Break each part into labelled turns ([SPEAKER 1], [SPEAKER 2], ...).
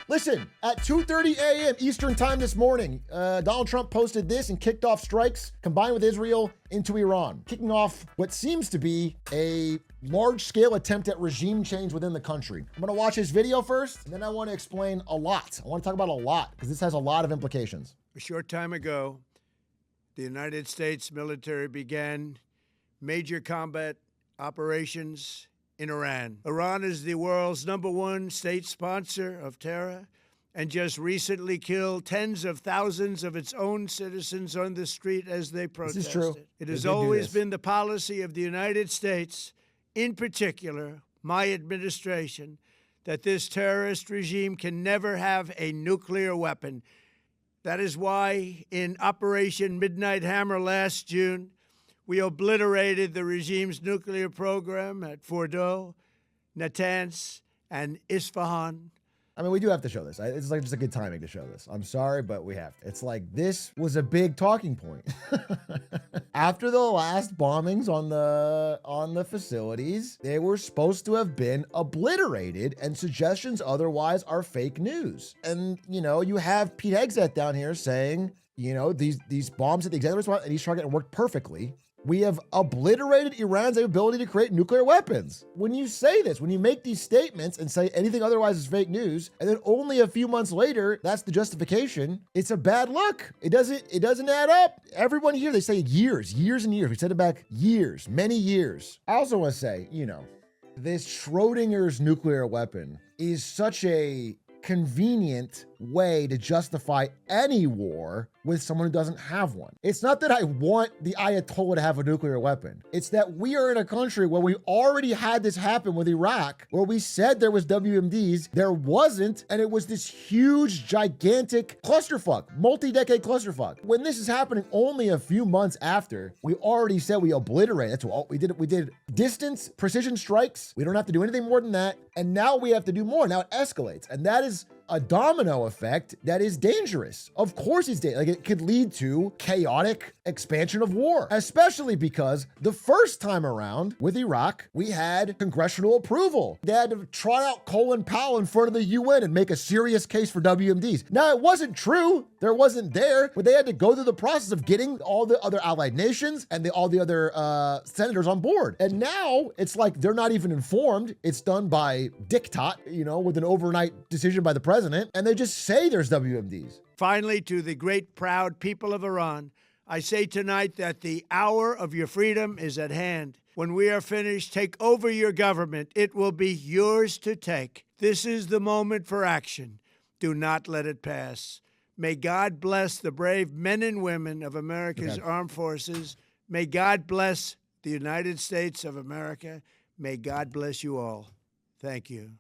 [SPEAKER 1] Listen, at 2:30 a.m. Eastern time this morning, Donald Trump posted this and kicked off strikes combined with Israel into Iran, kicking off what seems to be a large-scale attempt at regime change within the country. I'm gonna watch his video first, and then I wanna explain a lot. I wanna talk about a lot, because this has a lot of implications.
[SPEAKER 2] A short time ago, the United States military began major combat operations in Iran. Iran is the world's #1 state sponsor of terror and just recently killed tens of thousands of its own citizens on the street as they protested.
[SPEAKER 1] This is true.
[SPEAKER 2] It has always been the policy of the United States, in particular, my administration, that this terrorist regime can never have a nuclear weapon. That is why in Operation Midnight Hammer last June, we obliterated the regime's nuclear program at Fordow, Natanz, and Isfahan.
[SPEAKER 1] I mean, we do have to show this. It's like just a good timing to show this. I'm sorry, but we have to. It's like this was a big talking point. After the last bombings on the facilities, they were supposed to have been obliterated, and suggestions otherwise are fake news. And, you know, you have Pete Hegseth down here saying, you know, these bombs at the executive response at East Target worked perfectly. We have obliterated Iran's ability to create nuclear weapons. When you say this, when you make these statements and say anything otherwise is fake news, and then only a few months later, that's the justification, it's a bad look. It doesn't add up. Everyone here, they say years and years. We said it back years, many years. I also want to say, you know, this Schrodinger's nuclear weapon is such a convenient way to justify any war with someone who doesn't have one. It's not that I want the Ayatollah to have a nuclear weapon. It's that we are in a country where we already had this happen with Iraq, where we said there was WMDs, there wasn't, and it was this huge, gigantic clusterfuck, multi-decade clusterfuck. When this is happening only a few months after, we already said we obliterate. That's what we did. We did distance precision strikes. We don't have to do anything more than that. And now we have to do more. Now it escalates. And that is a domino effect that is dangerous. Of course it's dangerous. Like, it could lead to chaotic expansion of war, especially because the first time around with Iraq, we had congressional approval. They had to trot out Colin Powell in front of the UN and make a serious case for WMDs. Now, it wasn't true. There wasn't there, but they had to go through the process of getting all the other allied nations and all the other senators on board. And now it's like they're not even informed. It's done by diktat, you know, with an overnight decision by the president, and they just say there's WMDs.
[SPEAKER 2] Finally, to the great, proud people of Iran, I say tonight that the hour of your freedom is at hand. When we are finished, take over your government. It will be yours to take. This is the moment for action. Do not let it pass. May God bless the brave men and women of America's armed forces. May God bless the United States of America. May God bless you all. Thank you.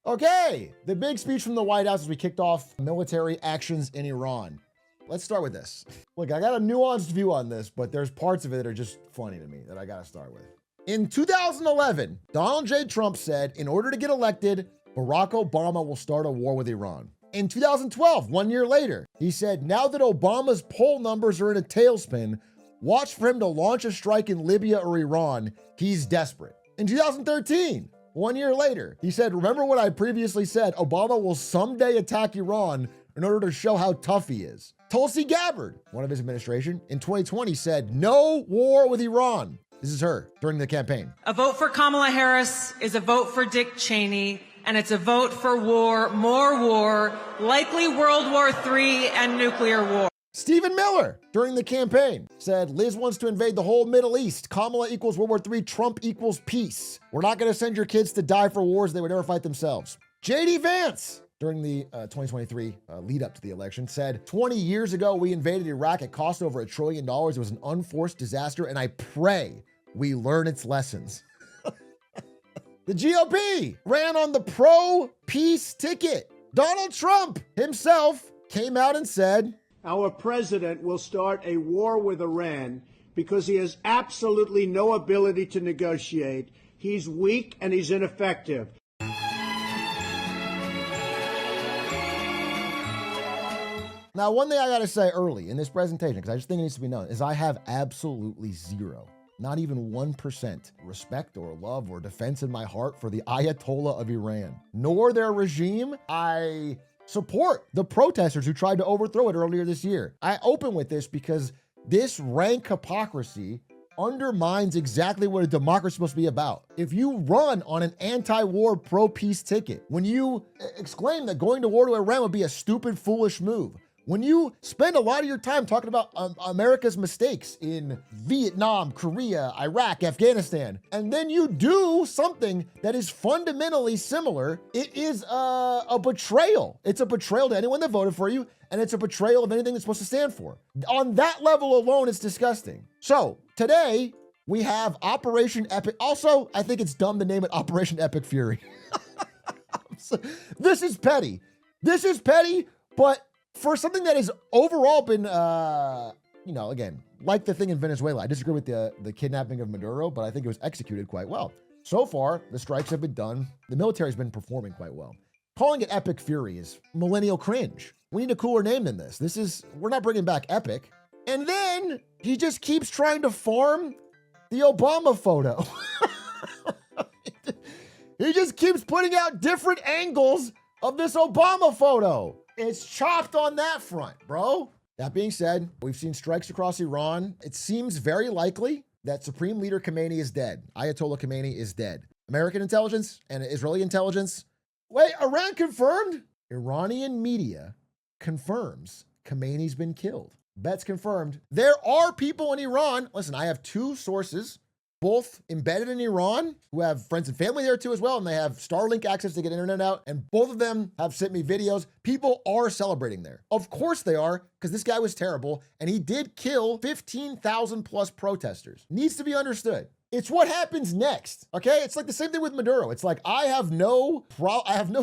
[SPEAKER 1] Okay, the big speech from the White House as we kicked off military actions in Iran. Let's start with this. Look, I got a nuanced view on this, but there's parts of it that are just funny to me that I gotta start with. In 2011, Donald J. Trump said, in order to get elected, Barack Obama will start a war with Iran. In 2012, 1 year later, he said, now that Obama's poll numbers are in a tailspin, watch for him to launch a strike in Libya or Iran. He's desperate. In 2013, 1 year later, he said, remember what I previously said, Obama will someday attack Iran in order to show how tough he is. Tulsi Gabbard, one of his administration, in 2020 said, no war with Iran. This is her during the campaign.
[SPEAKER 3] A vote for Kamala Harris is a vote for Dick Cheney, and it's a vote for war, more war, likely World War III and nuclear war.
[SPEAKER 1] Stephen Miller, during the campaign, said, Liz wants to invade the whole Middle East. Kamala equals World War III. Trump equals peace. We're not going to send your kids to die for wars they would never fight themselves. J.D. Vance, during the 2023 lead up to the election, said, 20 years ago, we invaded Iraq. It cost over $1 trillion. It was an unforced disaster, and I pray we learn its lessons. The GOP ran on the pro-peace ticket. Donald Trump himself came out and said,
[SPEAKER 2] Our president will start a war with Iran because he has absolutely no ability to negotiate. He's weak and he's ineffective.
[SPEAKER 1] Now, one thing I got to say early in this presentation, because I just think it needs to be known, is I have absolutely zero not even 1% respect or love or defense in my heart for the Ayatollah of Iran, nor their regime. I support the protesters who tried to overthrow it earlier this year. I open with this because this rank hypocrisy undermines exactly what a democracy is supposed to be about. If you run on an anti-war, pro-peace ticket, when you exclaim that going to war to Iran would be a stupid, foolish move, when you spend a lot of your time talking about America's mistakes in Vietnam, Korea, Iraq, Afghanistan, and then you do something that is fundamentally similar, it is a betrayal. It's a betrayal to anyone that voted for you, and it's a betrayal of anything it's supposed to stand for. On that level alone, it's disgusting. So today, we have Operation Epic. Also, I think it's dumb to name it Operation Epic Fury. This is petty. This is petty, but for something that has overall been, again, like the thing in Venezuela, I disagree with the kidnapping of Maduro, but I think it was executed quite well. So far, the strikes have been done. The military's been performing quite well. Calling it Epic Fury is millennial cringe. We need a cooler name than this. We're not bringing back Epic. And then he just keeps trying to farm the Obama photo. He just keeps putting out different angles of this Obama photo. It's chopped on that front, bro. That being said, we've seen strikes across Iran. It seems very likely that Supreme Leader Khamenei is dead. Ayatollah Khamenei is dead. American intelligence and Israeli intelligence. Wait, Iran confirmed? Iranian media confirms Khamenei's been killed. Bet's confirmed. There are people in Iran. Listen, I have two sources, both embedded in Iran, who have friends and family there too as well, and they have Starlink access to get internet out, and both of them have sent me videos. People are celebrating there. Of course they are, because this guy was terrible, and he did kill 15,000 plus protesters. Needs to be understood. It's what happens next, okay? It's like the same thing with Maduro. It's like, I have no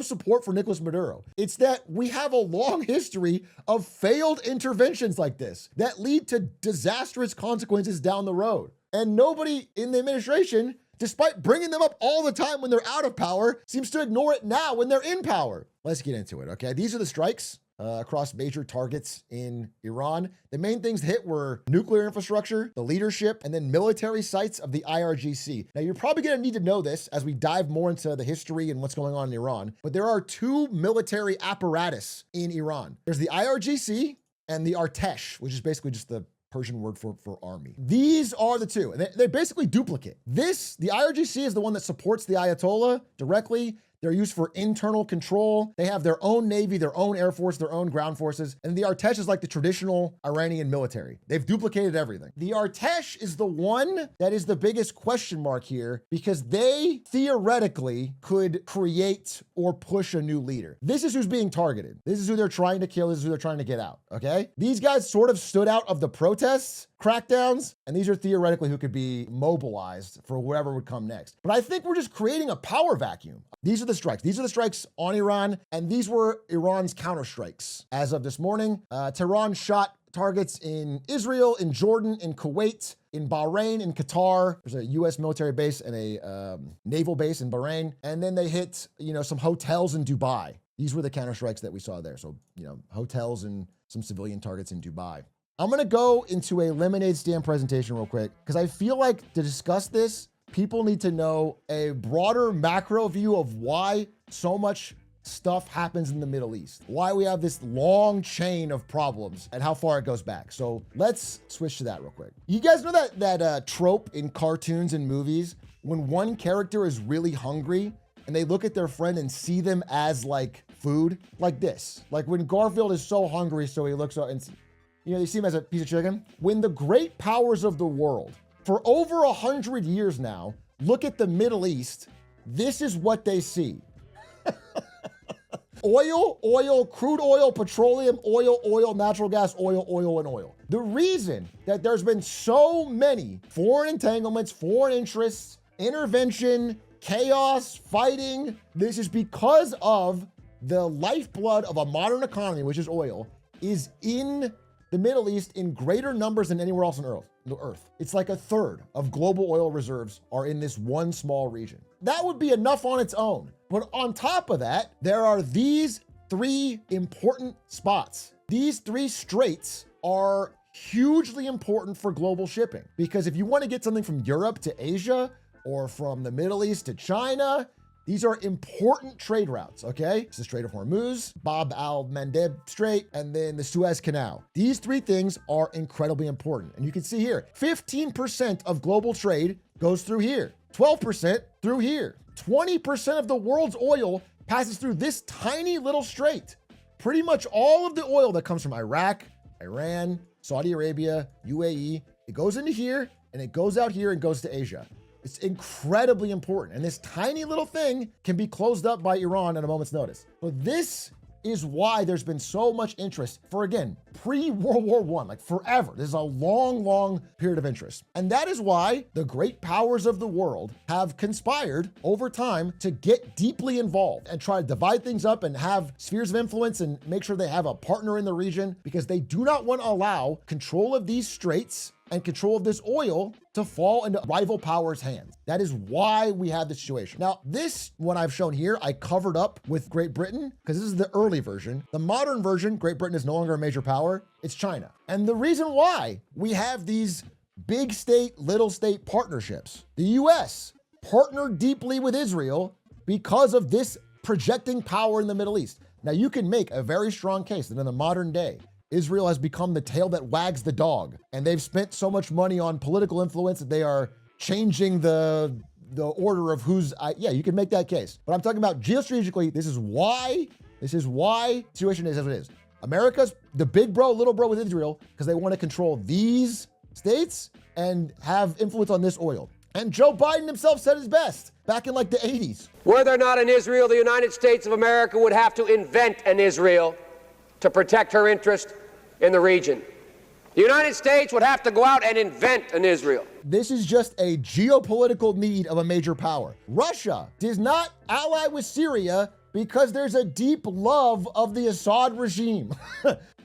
[SPEAKER 1] support for Nicolas Maduro. It's that we have a long history of failed interventions like this that lead to disastrous consequences down the road. And nobody in the administration, despite bringing them up all the time when they're out of power, seems to ignore it now when they're in power. Let's get into it, okay? These are the strikes across major targets in Iran. The main things hit were nuclear infrastructure, the leadership, and then military sites of the IRGC. Now, you're probably going to need to know this as we dive more into the history and what's going on in Iran, but there are two military apparatus in Iran. There's the IRGC and the Artesh, which is basically just the Persian word for army. These are the two, and they basically duplicate. The IRGC is the one that supports the Ayatollah directly. They're used for internal control. They have their own navy, their own air force, their own ground forces. And the Artesh is like the traditional Iranian military. They've duplicated everything. The Artesh is the one that is the biggest question mark here because they theoretically could create or push a new leader. This is who's being targeted. This is who they're trying to kill. This is who they're trying to get out, okay? These guys sort of stood out of the protests, crackdowns, and these are theoretically who could be mobilized for whatever would come next. But I think we're just creating a power vacuum. These are the strikes. These are the strikes on Iran, and these were Iran's counterstrikes. As of this morning, Tehran shot targets in Israel, in Jordan, in Kuwait, in Bahrain, in Qatar. There's a U.S. military base and a naval base in Bahrain. And then they hit, some hotels in Dubai. These were the counterstrikes that we saw there. So, hotels and some civilian targets in Dubai. I'm going to go into a lemonade stand presentation real quick because I feel like to discuss this, people need to know a broader macro view of why so much stuff happens in the Middle East, why we have this long chain of problems and how far it goes back. So let's switch to that real quick. You guys know that trope in cartoons and movies when one character is really hungry and they look at their friend and see them as like food, like this. Like when Garfield is so hungry, so he looks up and they see him as a piece of chicken. When the great powers of the world, for over 100 years now, look at the Middle East, this is what they see. Oil, crude oil, petroleum, oil, natural gas, oil, and oil. The reason that there's been so many foreign entanglements, foreign interests, intervention, chaos, fighting, this is because of the lifeblood of a modern economy, which is oil, is in the Middle East in greater numbers than anywhere else on the earth. It's like a third of global oil reserves are in this one small region. That would be enough on its own. But on top of that, there are these three important spots. These three straits are hugely important for global shipping. Because if you want to get something from Europe to Asia or from the Middle East to China, these are important trade routes, okay? It's the Strait of Hormuz, Bab al-Mandeb Strait, and then the Suez Canal. These three things are incredibly important. And you can see here, 15% of global trade goes through here, 12% through here. 20% of the world's oil passes through this tiny little strait. Pretty much all of the oil that comes from Iraq, Iran, Saudi Arabia, UAE, it goes into here and it goes out here and goes to Asia. It's incredibly important. And this tiny little thing can be closed up by Iran at a moment's notice. So this is why there's been so much interest for, again, pre-World War I, like forever. This is a long, long period of interest. And that is why the great powers of the world have conspired over time to get deeply involved and try to divide things up and have spheres of influence and make sure they have a partner in the region, because they do not want to allow control of these straits and control of this oil to fall into rival powers' hands. That is why we have this situation. Now, this one I've shown here, I covered up with Great Britain, because this is the early version. The modern version, Great Britain is no longer a major power, it's China. And the reason why we have these big state, little state partnerships, the US partnered deeply with Israel because of this projecting power in the Middle East. Now, you can make a very strong case that in the modern day, Israel has become the tail that wags the dog, and they've spent so much money on political influence that they are changing the order of who's, yeah, you can make that case. But I'm talking about geostrategically, this is why the situation is as it is. America's the big bro, little bro with Israel, because they want to control these states and have influence on this oil. And Joe Biden himself said his best back in like the 80s.
[SPEAKER 4] Were there not an Israel, the United States of America would have to invent an Israel to protect her interest in the region. The United States would have to go out and invent an Israel.
[SPEAKER 1] This is just a geopolitical need of a major power. Russia does not ally with Syria because there's a deep love of the Assad regime.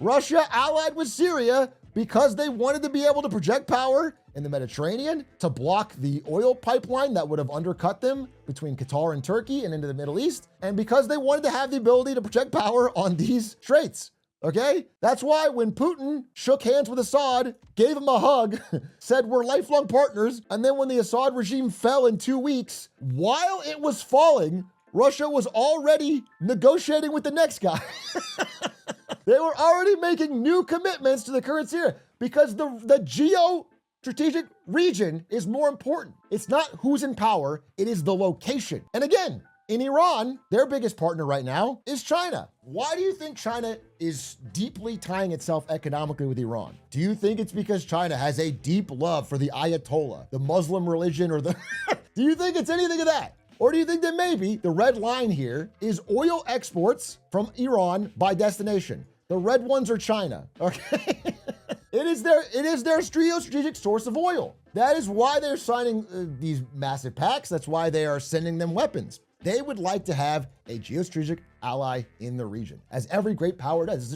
[SPEAKER 1] Russia allied with Syria because they wanted to be able to project power in the Mediterranean to block the oil pipeline that would have undercut them between Qatar and Turkey and into the Middle East, and because they wanted to have the ability to project power on these straits. Okay? That's why when Putin shook hands with Assad, gave him a hug, said we're lifelong partners, and then when the Assad regime fell in 2 weeks, while it was falling, Russia was already negotiating with the next guy. They were already making new commitments to the current Syria because the geostrategic region is more important. It's not who's in power, it is the location. And again, in Iran, their biggest partner right now is China. Why do you think China is deeply tying itself economically with Iran? Do you think it's because China has a deep love for the Ayatollah, the Muslim religion, or the... Do you think it's anything of that? Or do you think that maybe the red line here is oil exports from Iran by destination? The red ones are China, okay? It is their geostrategic source of oil. That is why they're signing these massive pacts. That's why they are sending them weapons. They would like to have a geostrategic ally in the region, as every great power does.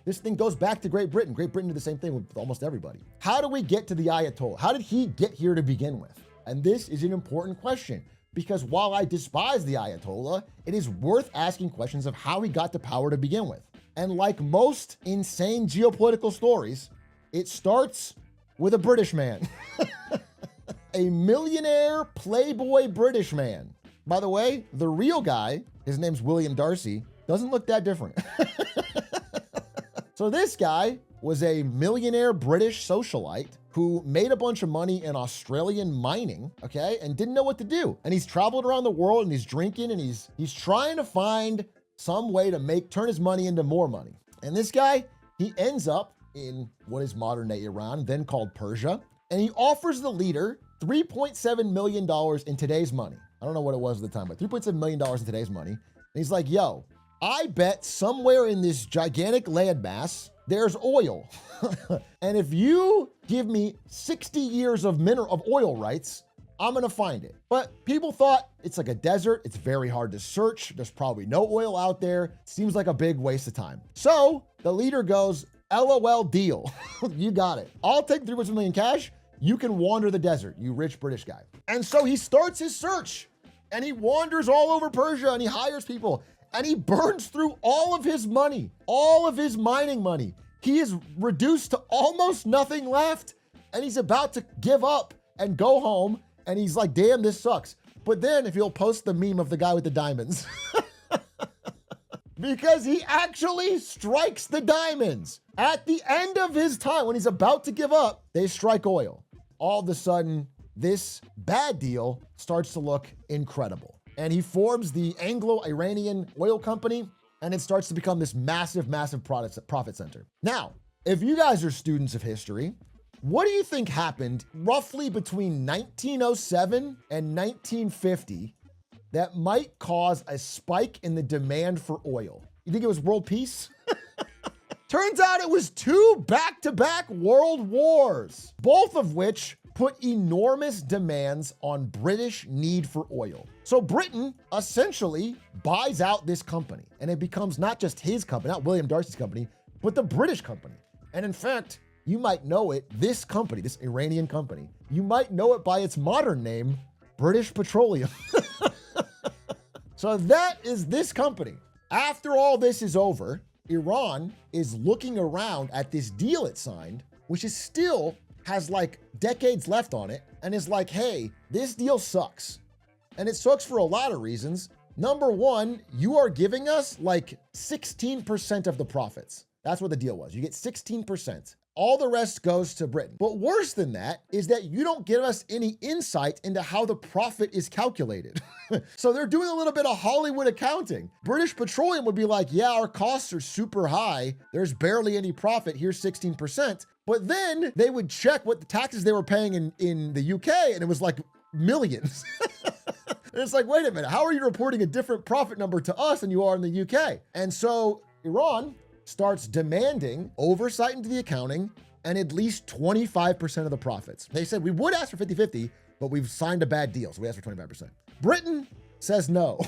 [SPEAKER 1] This thing goes back to Great Britain. Great Britain did the same thing with almost everybody. How do we get to the Ayatollah? How did he get here to begin with? And this is an important question, because while I despise the Ayatollah, it is worth asking questions of how he got to power to begin with. And like most insane geopolitical stories, it starts with a British man. A millionaire playboy British man. By the way, the real guy, his name's William Darcy, doesn't look that different. So this guy was a millionaire British socialite who made a bunch of money in Australian mining, okay, and didn't know what to do. And he's traveled around the world and he's drinking and he's trying to find some way to turn his money into more money. And this guy, he ends up in what is modern day Iran, then called Persia, and he offers the leader $3.7 million in today's money. I don't know what it was at the time, but $3.7 million in today's money. And he's like, yo, I bet somewhere in this gigantic landmass, there's oil. And if you give me 60 years of oil rights, I'm gonna find it. But people thought it's like a desert. It's very hard to search. There's probably no oil out there. Seems like a big waste of time. So the leader goes, LOL deal. You got it. I'll take $3.7 million cash. You can wander the desert, you rich British guy. And so he starts his search and he wanders all over Persia and he hires people and he burns through all of his money, all of his mining money. He is reduced to almost nothing left, and he's about to give up and go home, and he's like, damn, this sucks. But then if you'll post the meme of the guy with the diamonds, because he actually strikes the diamonds. At the end of his time, when he's about to give up, they strike oil. All of a sudden, this bad deal starts to look incredible. And he forms the Anglo-Iranian Oil Company, and it starts to become this massive, massive profit center. Now, if you guys are students of history, what do you think happened roughly between 1907 and 1950 that might cause a spike in the demand for oil? You think it was world peace? Turns out it was 2 back-to-back world wars, both of which put enormous demands on British need for oil. So Britain essentially buys out this company, and it becomes not just his company, not William Darcy's company, but the British company. And in fact, you might know it, this company, this Iranian company, you might know it by its modern name, British Petroleum. So that is this company. After all this is over, Iran is looking around at this deal it signed, which is still has like decades left on it, and is like, hey, this deal sucks. And it sucks for a lot of reasons. Number one, you are giving us like 16% of the profits. That's what the deal was. You get 16%. All the rest goes to Britain. But worse than that is that you don't give us any insight into how the profit is calculated. So they're doing a little bit of Hollywood accounting. British Petroleum would be like, yeah, our costs are super high. There's barely any profit. Here's 16%. But then they would check what the taxes they were paying in the UK, and it was like millions. And it's like, wait a minute, how are you reporting a different profit number to us than you are in the UK? And so Iran starts demanding oversight into the accounting and at least 25% of the profits. They said, we would ask for 50-50, but we've signed a bad deal, so we asked for 25%. Britain says no.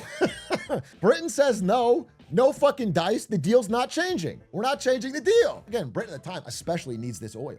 [SPEAKER 1] Britain says no fucking dice, the deal's not changing. We're not changing the deal. Again, Britain at the time especially needs this oil.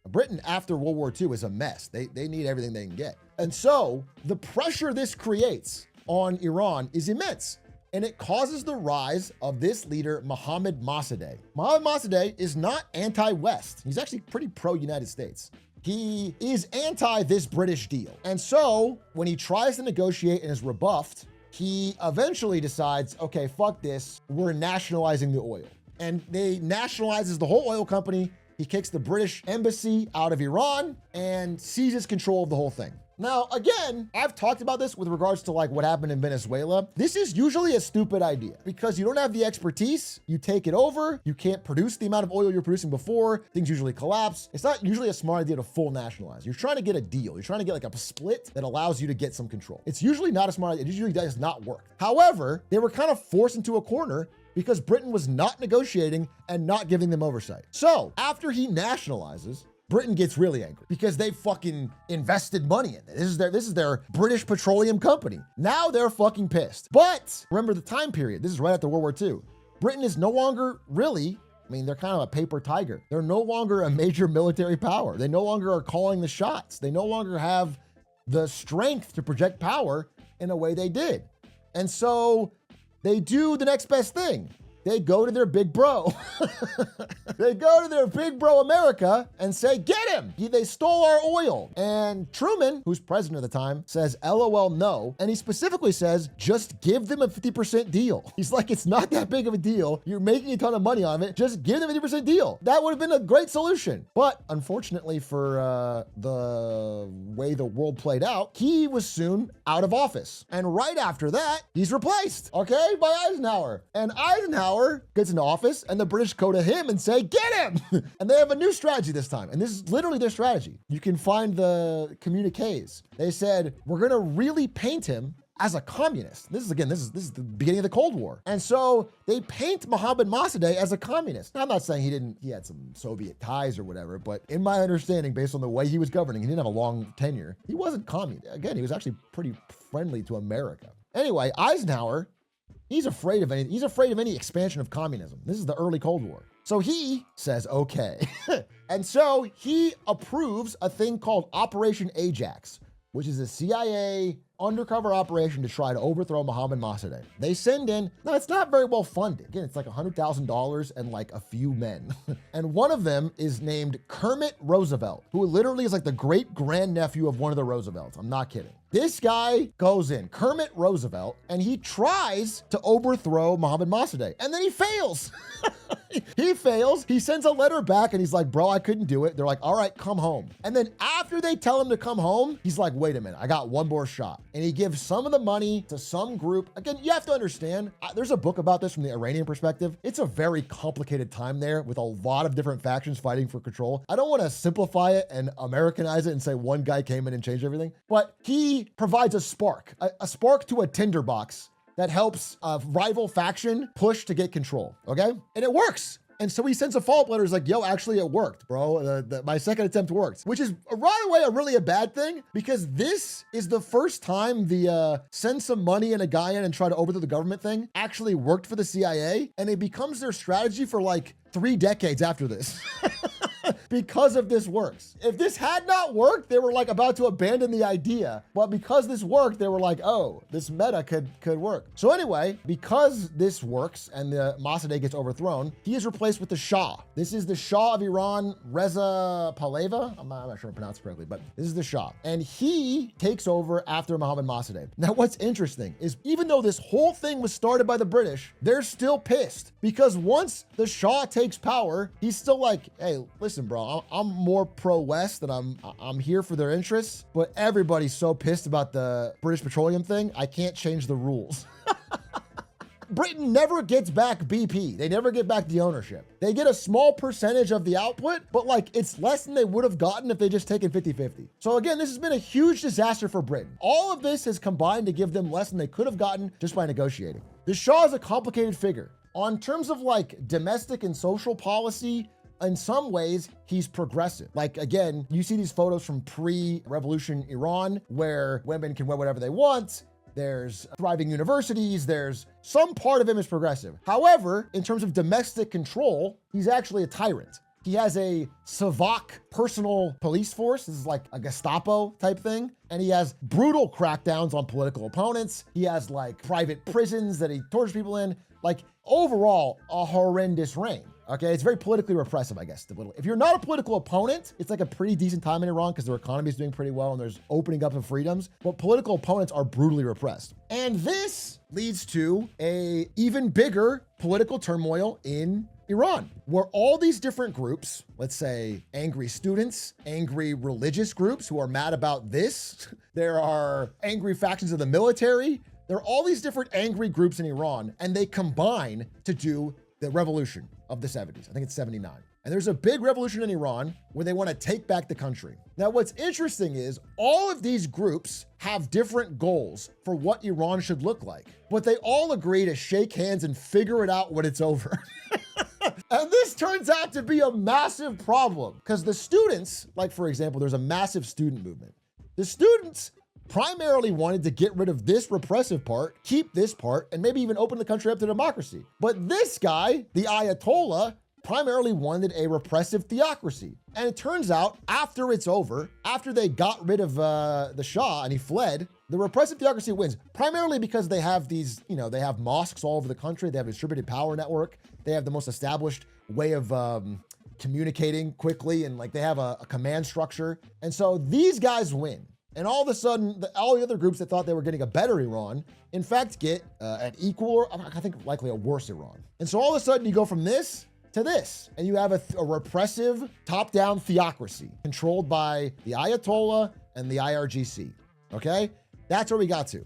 [SPEAKER 1] Britain after World War II is a mess. They need everything they can get. And so the pressure this creates on Iran is immense. And it causes the rise of this leader, Mohammad Mossadegh. Mohammad Mossadegh is not anti-West. He's actually pretty pro-United States. He is anti this British deal. And so when he tries to negotiate and is rebuffed, he eventually decides, okay, fuck this. We're nationalizing the oil. And they nationalizes the whole oil company. He kicks the British embassy out of Iran and seizes control of the whole thing. Now, again, I've talked about this with regards to like what happened in Venezuela. This is usually a stupid idea because you don't have the expertise. You take it over. You can't produce the amount of oil you're producing before. Things usually collapse. It's not usually a smart idea to full nationalize. You're trying to get a deal. You're trying to get like a split that allows you to get some control. It's usually not a smart idea. It usually does not work. However, they were kind of forced into a corner because Britain was not negotiating and not giving them oversight. So after he nationalizes, Britain gets really angry because they fucking invested money in it. This is their British Petroleum company. Now they're fucking pissed. But remember the time period. This is right after World War II. Britain is no longer really, they're kind of a paper tiger. They're no longer a major military power. They no longer are calling the shots. They no longer have the strength to project power in a way they did. And so they do the next best thing. They go to their big bro. They go to their big bro America and say, get him. They stole our oil. And Truman, who's president at the time, says, LOL, no. And he specifically says, just give them a 50% deal. He's like, it's not that big of a deal. You're making a ton of money on it. Just give them a 50% deal. That would have been a great solution. But unfortunately for the way the world played out, he was soon out of office. And right after that, he's replaced, okay, by Eisenhower. And Eisenhower gets into office and the British go to him and say, get him! And they have a new strategy this time. And this is literally their strategy. You can find the communiques. They said, we're gonna really paint him as a communist. This is the beginning of the Cold War. And so they paint Mohammad Mossadegh as a communist. Now, I'm not saying he had some Soviet ties or whatever, but in my understanding, based on the way he was governing, he didn't have a long tenure. He wasn't communist. Again, he was actually pretty friendly to America. Anyway, Eisenhower, he's afraid of any expansion of communism. This is the early Cold War. So he says, okay. And so he approves a thing called Operation Ajax, which is a CIA undercover operation to try to overthrow Mohammad Mossadegh. They send in, now it's not very well funded. Again, it's like $100,000 and like a few men. And one of them is named Kermit Roosevelt, who literally is like the great grandnephew of one of the Roosevelts. I'm not kidding. This guy goes in, Kermit Roosevelt, and he tries to overthrow Mohammad Mossadegh, and then he fails. He fails. He sends a letter back and he's like, bro, I couldn't do it. They're like, all right, come home. And then after they tell him to come home, he's like, wait a minute, I got one more shot. And he gives some of the money to some group. Again, you have to understand, there's a book about this from the Iranian perspective. It's a very complicated time there with a lot of different factions fighting for control. I don't want to simplify it and Americanize it and say one guy came in and changed everything, but he provides a spark to a tinderbox that helps a rival faction push to get control, okay? And it works. And so he sends a follow-up letter. He's like, yo, actually it worked, bro. My second attempt worked, which is right away really a bad thing, because this is the first time the send some money and a guy in and try to overthrow the government thing actually worked for the CIA. And it becomes their strategy for like 3 decades after this. Because of this works. If this had not worked, they were like about to abandon the idea. But because this worked, they were like, oh, this meta could work. So anyway, because this works and the Mossadegh gets overthrown, he is replaced with the Shah. This is the Shah of Iran, Reza Pahlavi. I'm not sure I pronounced it correctly, but this is the Shah. And he takes over after Mohammad Mossadegh. Now, what's interesting is even though this whole thing was started by the British, they're still pissed because once the Shah takes power, he's still like, hey, listen, bro, I'm more pro-West and I'm here for their interests, but everybody's so pissed about the British Petroleum thing, I can't change the rules. Britain never gets back BP. They never get back the ownership. They get a small percentage of the output, but like it's less than they would have gotten if they just taken 50-50. So again, this has been a huge disaster for Britain. All of this has combined to give them less than they could have gotten just by negotiating. The Shah is a complicated figure. On terms of like domestic and social policy, in some ways, he's progressive. Like, again, you see these photos from pre-revolution Iran where women can wear whatever they want. There's thriving universities. There's some part of him is progressive. However, in terms of domestic control, he's actually a tyrant. He has a Savak personal police force. This is like a Gestapo type thing. And he has brutal crackdowns on political opponents. He has like private prisons that he tortures people in. Like overall, a horrendous reign. Okay, it's very politically repressive, I guess. If you're not a political opponent, it's like a pretty decent time in Iran because their economy is doing pretty well and there's opening up of freedoms, but political opponents are brutally repressed. And this leads to a even bigger political turmoil in Iran, where all these different groups, let's say angry students, angry religious groups who are mad about this, there are angry factions of the military, there are all these different angry groups in Iran, and they combine to do the revolution of the 70s. I think it's 79. And there's a big revolution in Iran where they want to take back the country. Now, what's interesting is all of these groups have different goals for what Iran should look like, but they all agree to shake hands and figure it out when it's over. And this turns out to be a massive problem because the students, like for example, there's a massive student movement. The students primarily wanted to get rid of this repressive part, keep this part, and maybe even open the country up to democracy. But this guy, the Ayatollah, primarily wanted a repressive theocracy. And it turns out after it's over, after they got rid of the Shah and he fled, the repressive theocracy wins, primarily because they have these, they have mosques all over the country. They have a distributed power network. They have the most established way of communicating quickly, and like they have a command structure. And so these guys win. And all of a sudden, all the other groups that thought they were getting a better Iran, in fact, get an equal, or I think likely a worse Iran. And so all of a sudden you go from this to this, and you have a repressive top-down theocracy controlled by the Ayatollah and the IRGC, okay? That's where we got to.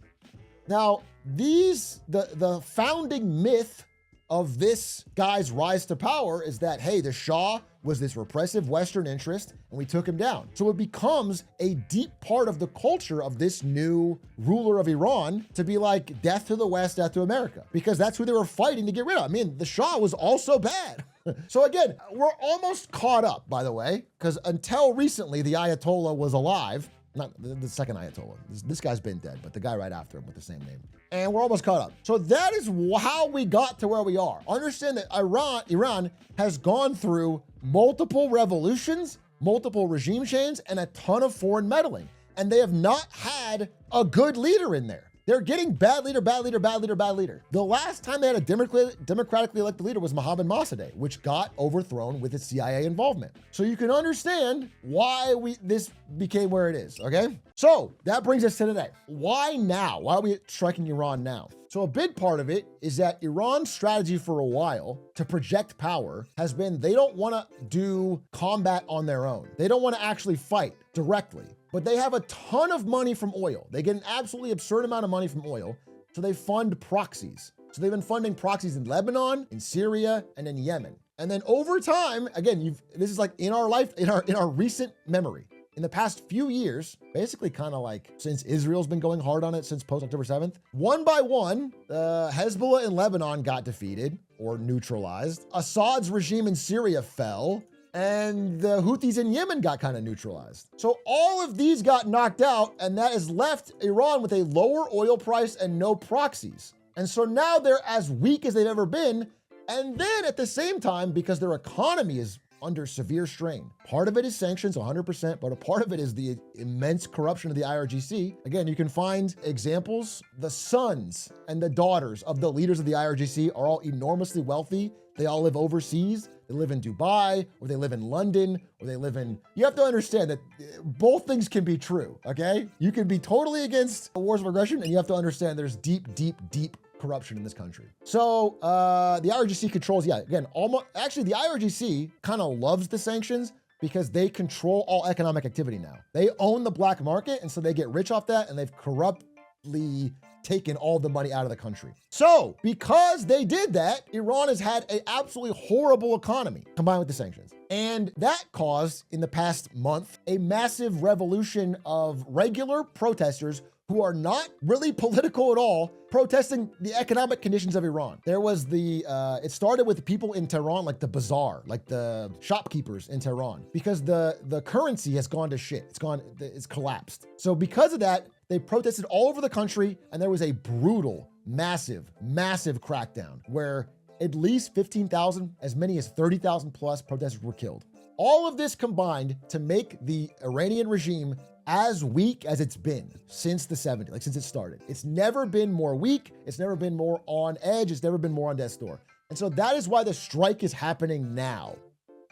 [SPEAKER 1] Now, the founding myth of this guy's rise to power is that, hey, the Shah was this repressive Western interest and we took him down. So it becomes a deep part of the culture of this new ruler of Iran to be like, death to the West, death to America, because that's who they were fighting to get rid of. I mean, the Shah was also bad. So again, we're almost caught up, by the way, because until recently, the Ayatollah was alive. Not the second Ayatollah. This guy's been dead, but the guy right after him with the same name. And we're almost caught up. So that is how we got to where we are. Understand that Iran has gone through multiple revolutions, multiple regime changes, and a ton of foreign meddling. and they have not had a good leader in there. They're getting bad leader, bad leader, bad leader, bad leader. The last time they had a democratically elected leader was Mohammad Mossadegh, which got overthrown with its CIA involvement. So you can understand why this became where it is, okay? So that brings us to today. Why now? Why are we striking Iran now? So a big part of it is that Iran's strategy for a while to project power has been they don't want to do combat on their own. They don't want to actually fight directly, but they have a ton of money from oil. They get an absolutely absurd amount of money from oil, so they fund proxies. So they've been funding proxies in Lebanon, in Syria, and in Yemen. And then over time, again, this is like in our recent memory. In the past few years, basically kind of like since Israel's been going hard on it since post-October 7th, one by one, Hezbollah in Lebanon got defeated or neutralized. Assad's regime in Syria fell, and the Houthis in Yemen got kind of neutralized. So all of these got knocked out, and that has left Iran with a lower oil price and no proxies. And so now they're as weak as they've ever been. And then at the same time, because their economy is under severe strain. Part of it is sanctions, 100%, but a part of it is the immense corruption of the IRGC. Again, you can find examples. The sons and the daughters of the leaders of the IRGC are all enormously wealthy. They all live overseas. They live in Dubai, or they live in London, or they live in... You have to understand that both things can be true, okay? You can be totally against wars of aggression, and you have to understand there's deep corruption in this country. So the IRGC controls, again, actually the IRGC kind of loves the sanctions because they control all economic activity now. They own the black market, and so they get rich off that, and they've corruptly taken all the money out of the country. So because they did that, Iran has had an absolutely horrible economy combined with the sanctions. And that caused, in the past month, a massive revolution of regular protesters who are not really political at all, protesting the economic conditions of Iran. There was it started with people in Tehran, like the bazaar, like the shopkeepers in Tehran, because the currency has gone to shit. It's collapsed. So because of that, they protested all over the country, and there was a brutal, massive crackdown where at least 15,000, as many as 30,000 plus protesters were killed. All of this combined to make the Iranian regime as weak as it's been since the 70s, like since it started. It's never been more weak. It's never been more on edge. It's never been more on death's door. And so that is why the strike is happening now.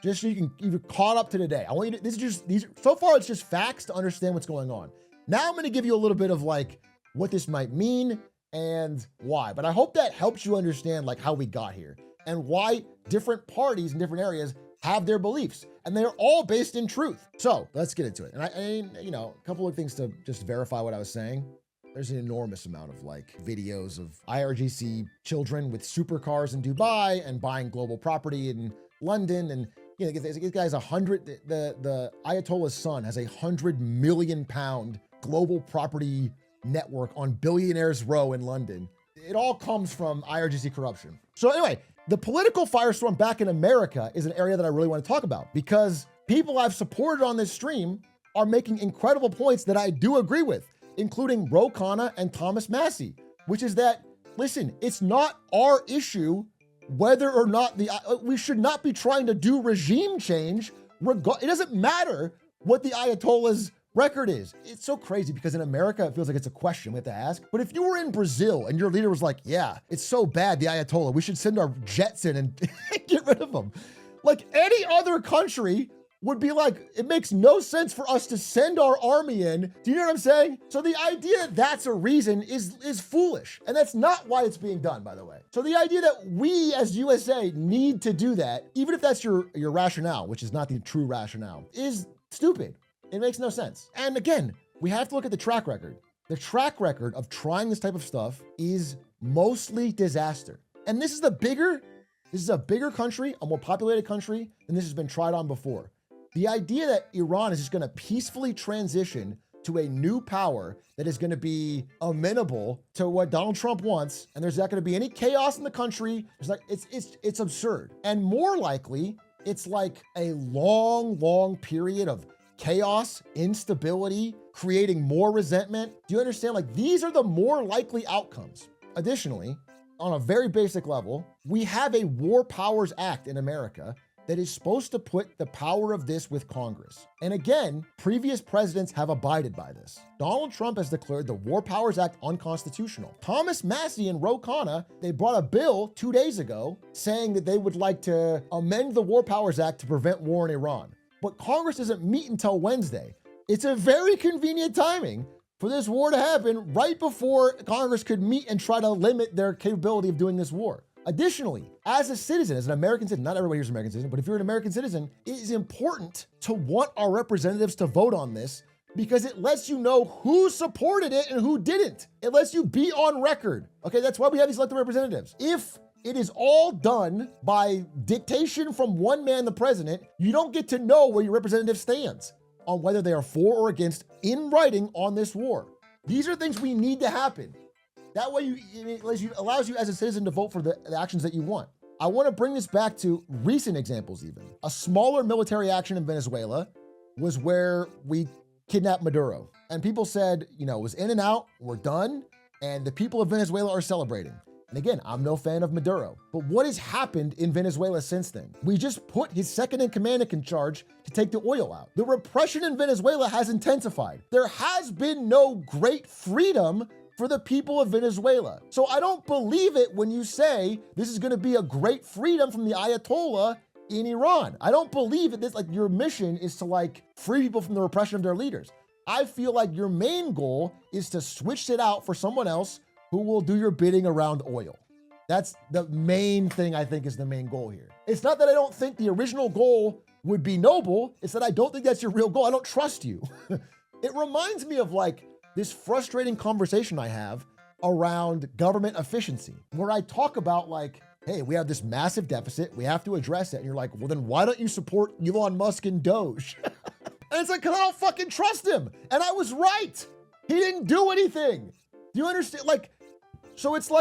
[SPEAKER 1] Just so you're caught up to today. I want you to, so far it's just facts to understand what's going on. Now I'm going to give you a little bit of like what this might mean and why, but I hope that helps you understand like how we got here and why different parties in different areas have their beliefs, and they're all based in truth. So let's get into it. And a couple of things to just verify what I was saying. There's an enormous amount of like videos of IRGC children with supercars in Dubai and buying global property in London. And this guy's the Ayatollah's son has £100 million global property network on Billionaires Row in London. It all comes from IRGC corruption. So anyway, the political firestorm back in America is an area that I really want to talk about because people I've supported on this stream are making incredible points that I do agree with, including Ro Khanna and Thomas Massie, which is that, listen, it's not our issue whether or not we should not be trying to do regime change. It doesn't matter what the Ayatollah's record is. It's so crazy because in America, it feels like it's a question we have to ask. But if you were in Brazil and your leader was like, yeah, it's so bad, the Ayatollah, we should send our jets in and get rid of them. Like any other country would be like, it makes no sense for us to send our army in. Do you know what I'm saying? So the idea that that's a reason is foolish. And that's not why it's being done, by the way. So the idea that we as USA need to do that, even if that's your rationale, which is not the true rationale, is stupid. It makes no sense. And again, we have to look at the track record. The track record of trying this type of stuff is mostly disaster. And this is a bigger country, a more populated country than this has been tried on before. The idea that Iran is just going to peacefully transition to a new power that is going to be amenable to what Donald Trump wants, and there's not going to be any chaos in the country. It's absurd. And more likely, it's like a long period of chaos, instability, creating more resentment. Do you understand? Like these are the more likely outcomes. Additionally, on a very basic level, we have a War Powers Act in America that is supposed to put the power of this with Congress. And again, previous presidents have abided by this. Donald Trump has declared the War Powers Act unconstitutional. Thomas Massie and Ro Khanna, they brought a bill 2 days ago saying that they would like to amend the War Powers Act to prevent war in Iran. But Congress doesn't meet until Wednesday. It's a very convenient timing for this war to happen right before Congress could meet and try to limit their capability of doing this war. Additionally, as a citizen, as an American citizen, not everybody here is an American citizen, but if you're an American citizen, it is important to want our representatives to vote on this because it lets you know who supported it and who didn't. It lets you be on record. Okay, that's why we have these elected representatives. If it is all done by dictation from one man, the president, you don't get to know where your representative stands on whether they are for or against in writing on this war. These are things we need to happen. That way it allows you as a citizen to vote for the actions that you want. I want to bring this back to recent examples even. A smaller military action in Venezuela was where we kidnapped Maduro. And people said, it was in and out, we're done, and the people of Venezuela are celebrating. And again, I'm no fan of Maduro. But what has happened in Venezuela since then? We just put his second in command in charge to take the oil out. The repression in Venezuela has intensified. There has been no great freedom for the people of Venezuela. So I don't believe it when you say this is going to be a great freedom from the Ayatollah in Iran. I don't believe that your mission is to free people from the repression of their leaders. I feel like your main goal is to switch it out for someone else who will do your bidding around oil. That's the main thing I think is the main goal here. It's not that I don't think the original goal would be noble. It's that I don't think that's your real goal. I don't trust you. It reminds me of this frustrating conversation I have around government efficiency, where I talk about hey, we have this massive deficit, we have to address it. And you're like, well, then why don't you support Elon Musk and Doge? And it's because I don't fucking trust him. And I was right. He didn't do anything. Do you understand? So it's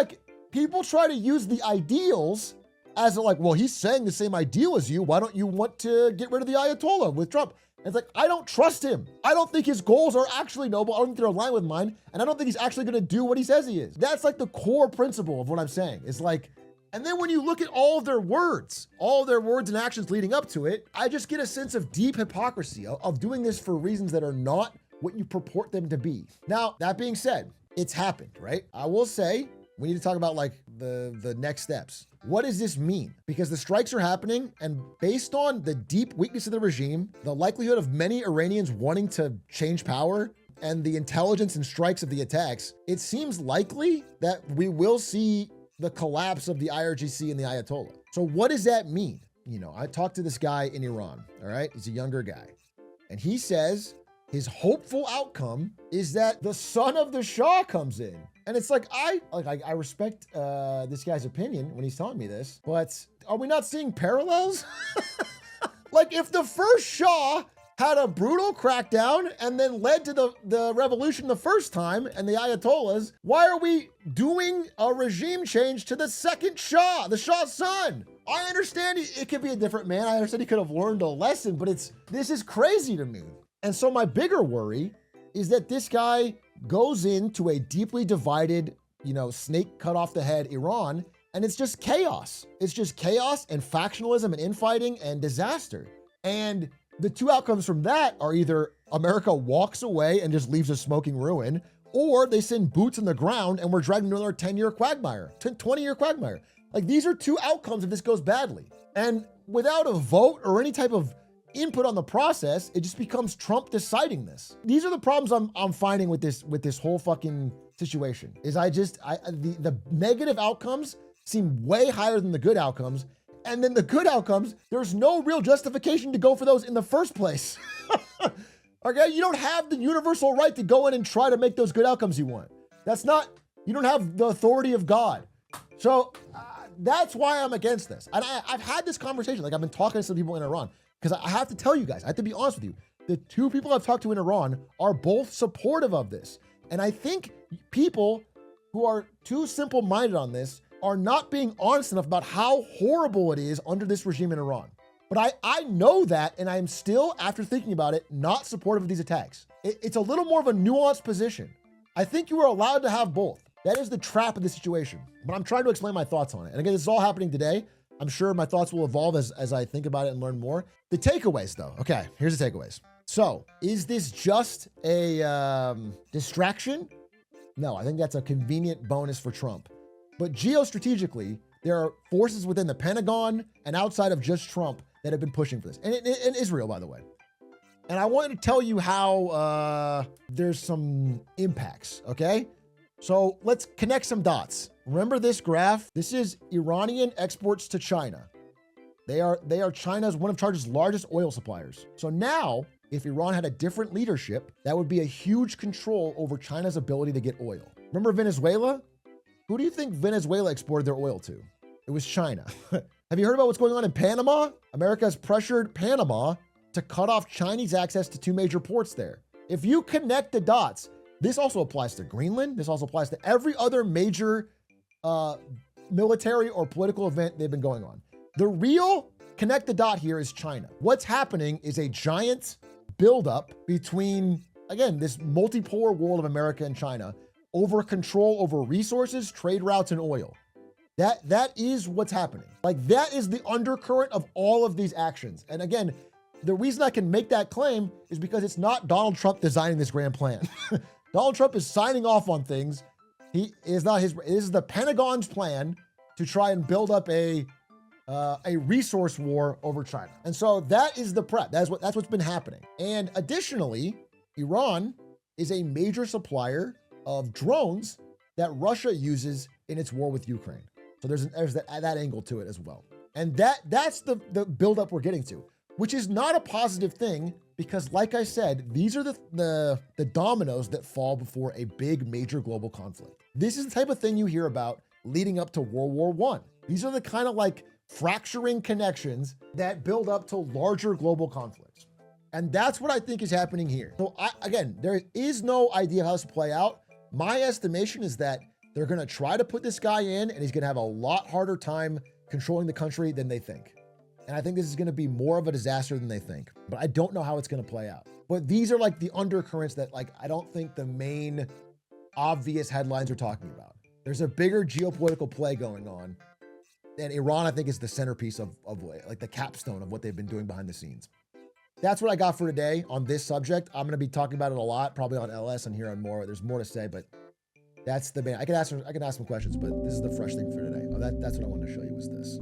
[SPEAKER 1] people try to use the ideals as well, he's saying the same ideal as you. Why don't you want to get rid of the Ayatollah with Trump? And it's I don't trust him. I don't think his goals are actually noble. I don't think they're aligned with mine. And I don't think he's actually going to do what he says he is. That's the core principle of what I'm saying. It's and then when you look at all of their words and actions leading up to it, I just get a sense of deep hypocrisy of doing this for reasons that are not what you purport them to be. Now, that being said, it's happened, right? I will say, we need to talk about the next steps. What does this mean? Because the strikes are happening, and based on the deep weakness of the regime, the likelihood of many Iranians wanting to change power, and the intelligence and strikes of the attacks, it seems likely that we will see the collapse of the IRGC and the Ayatollah. So what does that mean? I talked to this guy in Iran, all right? He's a younger guy. And he says his hopeful outcome is that the son of the Shah comes in. And it's I respect this guy's opinion when he's telling me this, but are we not seeing parallels? If the first Shah had a brutal crackdown and then led to the revolution the first time and the Ayatollahs, why are we doing a regime change to the second Shah, the Shah's son? I understand it could be a different man. I understand he could have learned a lesson, but this is crazy to me. And so my bigger worry is that this guy goes into a deeply divided, snake cut off the head Iran, and it's just chaos. It's just chaos and factionalism and infighting and disaster. And the two outcomes from that are either America walks away and just leaves a smoking ruin, or they send boots in the ground and we're dragging another 10-year quagmire, 20-year quagmire. These are two outcomes if this goes badly. And without a vote or any type of input on the process, it just becomes Trump deciding this. These are the problems I'm finding with this whole fucking situation. Is the negative outcomes seem way higher than the good outcomes. And then the good outcomes, there's no real justification to go for those in the first place. Okay, you don't have the universal right to go in and try to make those good outcomes you want. You don't have the authority of God. So that's why I'm against this. And I've had this conversation, I've been talking to some people in Iran, because I have to tell you guys, I have to be honest with you, the two people I've talked to in Iran are both supportive of this. And I think people who are too simple-minded on this are not being honest enough about how horrible it is under this regime in Iran. But I know that, and I am still, after thinking about it, not supportive of these attacks. It's a little more of a nuanced position. I think you are allowed to have both. That is the trap of the situation. But I'm trying to explain my thoughts on it. And again, this is all happening today. I'm sure my thoughts will evolve as I think about it and learn more. The takeaways, though. Okay, here's the takeaways. So, is this just a distraction? No, I think that's a convenient bonus for Trump. But geostrategically, there are forces within the Pentagon and outside of just Trump that have been pushing for this. And in Israel, by the way. And I wanted to tell you how there's some impacts, okay? So let's connect some dots. Remember this graph? This is Iranian exports to China. They are one of China's largest oil suppliers. So now, if Iran had a different leadership, that would be a huge control over China's ability to get oil. Remember Venezuela? Who do you think Venezuela exported their oil to? It was China. Have you heard about what's going on in Panama? America has pressured Panama to cut off Chinese access to two major ports there. If you connect the dots, this also applies to Greenland. This also applies to every other major military or political event they've been going on. The real connect the dot here is China. What's happening is a giant buildup between, again, this multipolar world of America and China over control over resources, trade routes, and oil. That is what's happening. Like, that is the undercurrent of all of these actions. And again, the reason I can make that claim is because it's not Donald Trump designing this grand plan. Donald Trump is signing off on things. It is the Pentagon's plan to try and build up a resource war over China. And so that is the prep. That's what's been happening. And additionally, Iran is a major supplier of drones that Russia uses in its war with Ukraine. So there's that angle to it as well. And that's the buildup we're getting to, which is not a positive thing because, like I said, these are the dominoes that fall before a big major global conflict. This is the type of thing you hear about leading up to World War I. These are the kind of like fracturing connections that build up to larger global conflicts. And that's what I think is happening here. So again, there is no idea how this will play out. My estimation is that they're going to try to put this guy in and he's going to have a lot harder time controlling the country than they think. And I think this is going to be more of a disaster than they think, but I don't know how it's going to play out. But these are like the undercurrents that like, I don't think the main obvious headlines are talking about. There's a bigger geopolitical play going on. And Iran, I think, is the centerpiece of like the capstone of what they've been doing behind the scenes. That's what I got for today on this subject. I'm going to be talking about it a lot, probably on LS and here on more. There's more to say, but that's the main. I can ask some questions, but this is the fresh thing for today. That's what I wanted to show you was this.